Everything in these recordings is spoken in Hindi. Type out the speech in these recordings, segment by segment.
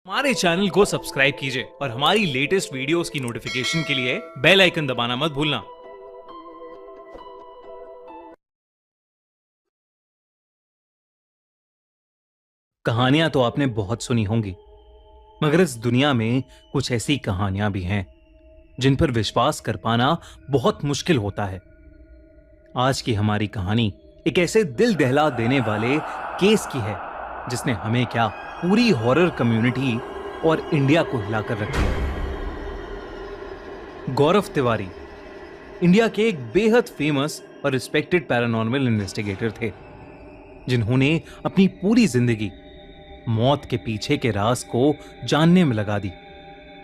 हमारे चैनल को सब्सक्राइब कीजिए और हमारी लेटेस्ट वीडियोस की नोटिफिकेशन के लिए बेल आइकन दबाना मत भूलना। कहानियां तो आपने बहुत सुनी होंगी, मगर इस दुनिया में कुछ ऐसी कहानियां भी हैं जिन पर विश्वास कर पाना बहुत मुश्किल होता है। आज की हमारी कहानी एक ऐसे दिल दहला देने वाले केस की है जिसने हमें क्या, पूरी हॉरर कम्युनिटी और इंडिया को हिलाकर रख दिया। गौरव तिवारी इंडिया के एक बेहद फेमस और रिस्पेक्टेड पैरानॉर्मल इन्वेस्टिगेटर थे, जिन्होंने अपनी पूरी जिंदगी मौत के पीछे के राज को जानने में लगा दी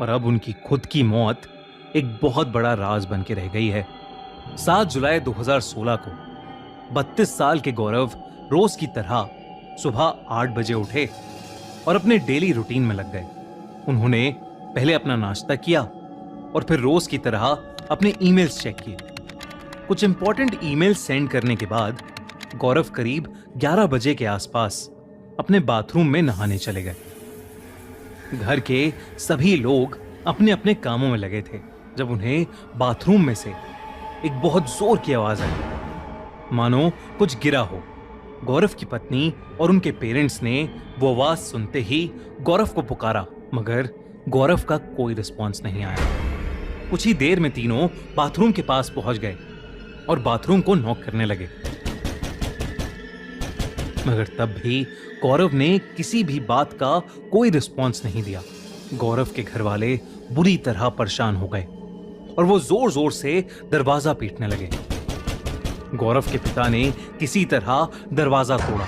और अब उनकी खुद की मौत एक बहुत बड़ा राज बन के रह गई है। 7 जुलाई 2016 को 32 साल के गौरव रोज की तरह सुबह 8 बजे उठे और अपने डेली रूटीन में लग गए। उन्होंने पहले अपना नाश्ता किया और फिर रोज की तरह अपने ईमेल्स चेक किए। कुछ इंपॉर्टेंट ईमेल सेंड करने के बाद गौरव करीब 11 बजे के आसपास अपने बाथरूम में नहाने चले गए। घर के सभी लोग अपने अपने कामों में लगे थे जब उन्हें बाथरूम में से एक बहुत जोर की आवाज आई, मानो कुछ गिरा हो। गौरव की पत्नी और उनके पेरेंट्स ने वो आवाज सुनते ही गौरव को पुकारा, मगर गौरव का कोई रिस्पॉन्स नहीं आया। कुछ ही देर में तीनों बाथरूम के पास पहुंच गए और बाथरूम को नॉक करने लगे, मगर तब भी गौरव ने किसी भी बात का कोई रिस्पॉन्स नहीं दिया। गौरव के घर वाले बुरी तरह परेशान हो गए और वो जोर जोर से दरवाजा पीटने लगे। गौरव के पिता ने किसी तरह दरवाजा तोड़ा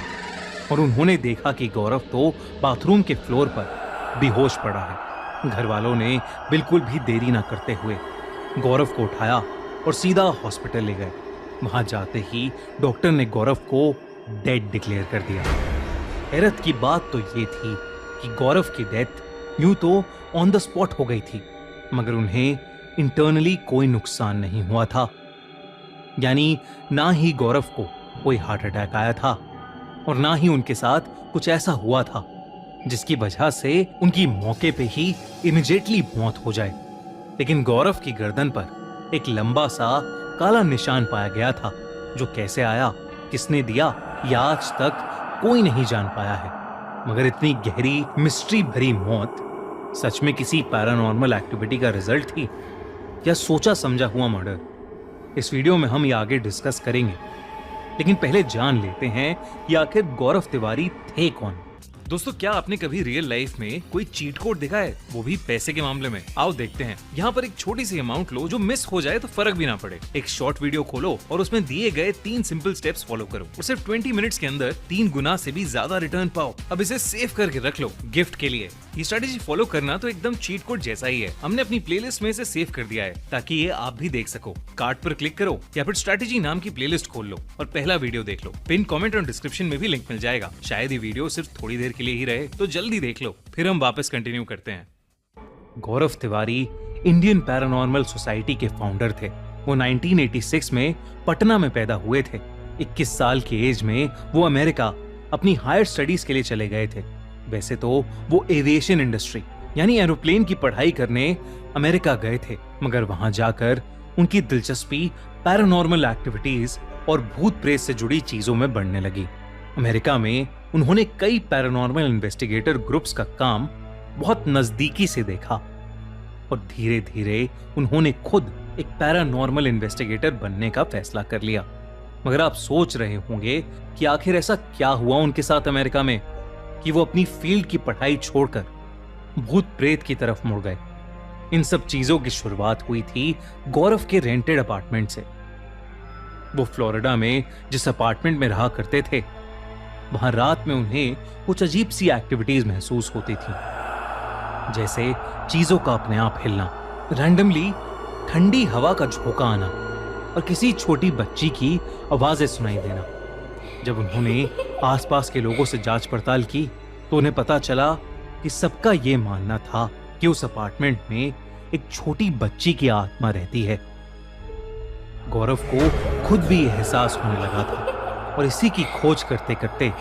और उन्होंने देखा कि गौरव तो बाथरूम के फ्लोर पर बेहोश पड़ा है। घर वालों ने बिल्कुल भी देरी ना करते हुए गौरव को उठाया और सीधा हॉस्पिटल ले गए। वहां जाते ही डॉक्टर ने गौरव को डेड डिक्लेयर कर दिया। हैरत की बात तो ये थी कि गौरव की डेथ यूं तो ऑन द स्पॉट हो गई थी, मगर उन्हें इंटरनली कोई नुकसान नहीं हुआ था। यानी ना ही गौरव को कोई हार्ट अटैक आया था और ना ही उनके साथ कुछ ऐसा हुआ था जिसकी वजह से उनकी मौके पे ही इमीडिएटली मौत हो जाए। लेकिन गौरव की गर्दन पर एक लंबा सा काला निशान पाया गया था, जो कैसे आया, किसने दिया, या आज तक कोई नहीं जान पाया है। मगर इतनी गहरी मिस्ट्री भरी मौत सच में किसी पैरानॉर्मल एक्टिविटी का रिजल्ट थी या सोचा समझा हुआ मर्डर? इस वीडियो में हम ये आगे डिस्कस करेंगे, लेकिन पहले जान लेते हैं कि आखिर गौरव तिवारी थे कौन। दोस्तों, क्या आपने कभी रियल लाइफ में कोई चीट कोड देखा है, वो भी पैसे के मामले में? आओ देखते हैं। यहाँ पर एक छोटी सी अमाउंट लो, जो मिस हो जाए तो फर्क भी ना पड़े। एक शॉर्ट वीडियो खोलो और उसमें दिए गए 3 सिंपल स्टेप्स फॉलो करो और सिर्फ 20 मिनट्स के अंदर 3 गुना से भी ज्यादा रिटर्न पाओ। अब इसे सेव करके रख लो गिफ्ट के लिए। ये स्ट्रेटेजी फॉलो करना तो एकदम चीट कोड जैसा ही है। हमने अपनी प्लेलिस्ट में इसे सेव कर दिया है ताकि ये आप भी देख सको। कार्ड पर क्लिक करो या फिर स्ट्रेटेजी नाम की प्लेलिस्ट खोल लो और पहला वीडियो देख लो। पिन कमेंट और डिस्क्रिप्शन में भी लिंक मिल जाएगा। शायद ये वीडियो सिर्फ थोड़ी देर के लिए ही रहे, तो जल्दी देख लो, फिर हम वापस कंटिन्यू करते हैं। गौरव तिवारी इंडियन पैरानॉर्मल सोसाइटी के फाउंडर थे। वो 1986 में पटना में पैदा हुए थे। 21 साल की एज में वो अमेरिका अपनी हायर स्टडीज के लिए चले गए थे। वैसे तो वो एविएशन इंडस्ट्री यानी एरोप्लेन की पढ़ाई करने अमेरिका गए थे, मगर वहां जाकर उनकी दिलचस्पी पैरानॉर्मल एक्टिविटीज और भूत प्रेत से जुड़ी चीजों में बढ़ने लगी। अमेरिका में उन्होंने कई पैरानॉर्मल इन्वेस्टिगेटर ग्रुप्स का काम बहुत नजदीकी से देखा और धीरे धीरे उन्होंने खुद एक पैरानॉर्मल इन्वेस्टिगेटर बनने का फैसला कर लिया। मगर आप सोच रहे होंगे कि आखिर ऐसा क्या हुआ उनके साथ अमेरिका में कि वो अपनी फील्ड की पढ़ाई छोड़कर भूत प्रेत की तरफ मुड़ गए। इन सब चीजों की शुरुआत हुई थी गौरव के रेंटेड अपार्टमेंट से। वो फ्लोरिडा में जिस अपार्टमेंट में रहा करते थे, वहां रात में उन्हें कुछ अजीब सी एक्टिविटीज महसूस होती थी, जैसे चीजों का अपने आप हिलना, रैंडमली ठंडी हवा का झोंका आना और किसी छोटी बच्ची की आवाजें सुनाई देना। जब उन्होंने आसपास के लोगों से जांच पड़ताल की तो उन्हें पता चला कि सबका ये मानना था कि उस अपार्टमेंट में एक छोटी बच्ची की आत्मा रहती है। गौरव को खुद भी एहसास होने लगा था और इसी की खोज करते करते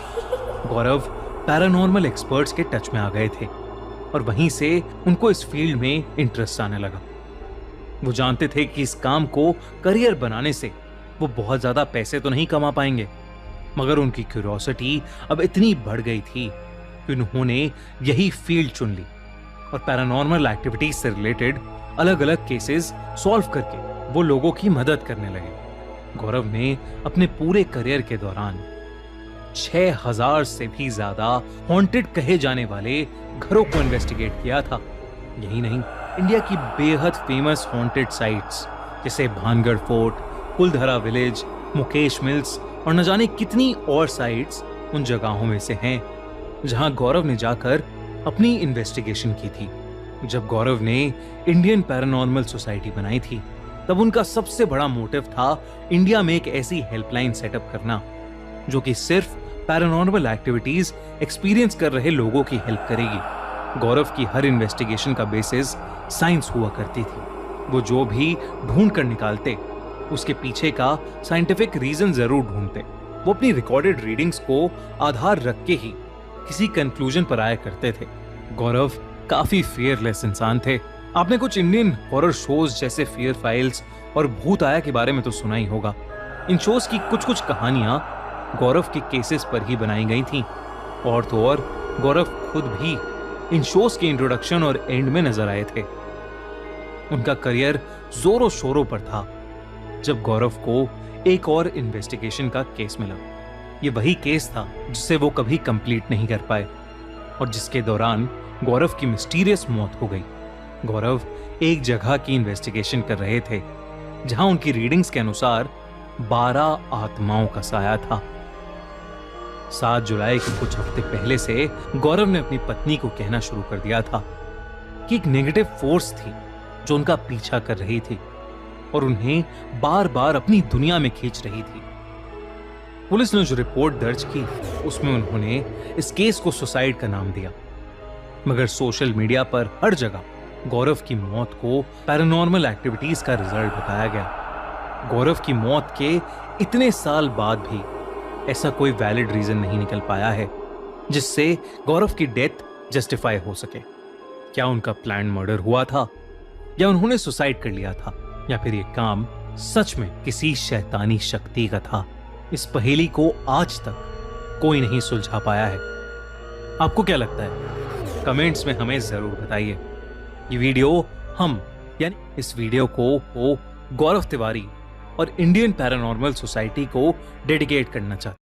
गौरव पैरानॉर्मल एक्सपर्ट्स के टच में आ गए थे और वहीं से उनको इस फील्ड में इंटरेस्ट आने लगा। वो जानते थे कि इस काम को करियर बनाने से वो बहुत ज्यादा पैसे तो नहीं कमा पाएंगे, मगर उनकी क्यूरियोसिटी अब इतनी बढ़ गई थी कि उन्होंने यही फील्ड चुन ली और पैरानॉर्मल एक्टिविटीज से रिलेटेड अलग अलग केसेस सॉल्व करके वो लोगों की मदद करने लगे। गौरव ने अपने पूरे करियर के दौरान 6000 से भी ज्यादा हॉन्टेड कहे जाने वाले घरों को इन्वेस्टिगेट किया था। यही नहीं, इंडिया की बेहद फेमस हॉन्टेड साइट्स जैसे Bhangarh fort, Kuldhara village, Mukesh mills और न जाने कितनी और साइट्स उन जगहों में से हैं जहां गौरव ने जाकर अपनी इन्वेस्टिगेशन की थी। जब गौरव ने इंडियन पैरानॉर्मल सोसाइटी बनाई थी तब उनका सबसे बड़ा मोटिव था इंडिया में एक ऐसी हेल्पलाइन सेटअप करना जो कि सिर्फ पैरानॉर्मल एक्टिविटीज एक्सपीरियंस कर रहे लोगों की हेल्प करेगी। गौरव की हर इन्वेस्टिगेशन का बेसिस साइंस हुआ करती थी। वो जो भी ढूंढ कर निकालते उसके पीछे का साइंटिफिक रीजन जरूर ढूंढते। वो अपनी रिकॉर्डेड रीडिंग्स को आधार रख के ही किसी कंक्लूजन पर आया करते थे। गौरव काफी फियरलेस इंसान थे। आपने कुछ इंडियन हॉरर शोज जैसे फियर फाइल्स और भूत आया के बारे में तो सुना ही होगा। इन शोज की कुछ कुछ कहानियां गौरव के केसेस पर ही बनाई गई थी। और तो और गौरव खुद भी इन शोज के इंट्रोडक्शन और एंड में नजर आए थे। उनका करियर जोरों शोरों पर था जब गौरव को एक और इन्वेस्टिगेशन का केस मिला। ये वही केस था जिसे वो कभी कंप्लीट नहीं कर पाए और जिसके दौरान गौरव की मिस्टीरियस मौत हो गई। गौरव एक जगह की इन्वेस्टिगेशन कर रहे थे जहां उनकी रीडिंग्स के अनुसार 12 आत्माओं का साया था। 7 जुलाई के कुछ हफ्ते पहले से गौरव ने अपनी पत्नी को कहना शुरू कर दिया था कि एक नेगेटिव फोर्स थी जो उनका पीछा कर रही थी और उन्हें बार बार अपनी दुनिया में खींच रही थी। पुलिस ने जो रिपोर्ट दर्ज की उसमें उन्होंने इस केस को सुसाइड का नाम दिया, मगर सोशल मीडिया पर हर जगह गौरव की मौत को पैरानॉर्मल एक्टिविटीज का रिजल्ट बताया गया। गौरव की मौत के इतने साल बाद भी ऐसा कोई वैलिड रीजन नहीं निकल पाया है जिससे गौरव की डेथ जस्टिफाई हो सके। क्या उनका प्लान मर्डर हुआ था या उन्होंने सुसाइड कर लिया था या फिर ये काम सच में किसी शैतानी शक्ति का था? इस पहेली को आज तक कोई नहीं सुलझा पाया है। आपको क्या लगता है? कमेंट्स में हमें जरूर बताइए। ये वीडियो हम यानी इस वीडियो को गौरव तिवारी और इंडियन पैरानॉर्मल सोसाइटी को डेडिकेट करना चाहते हैं।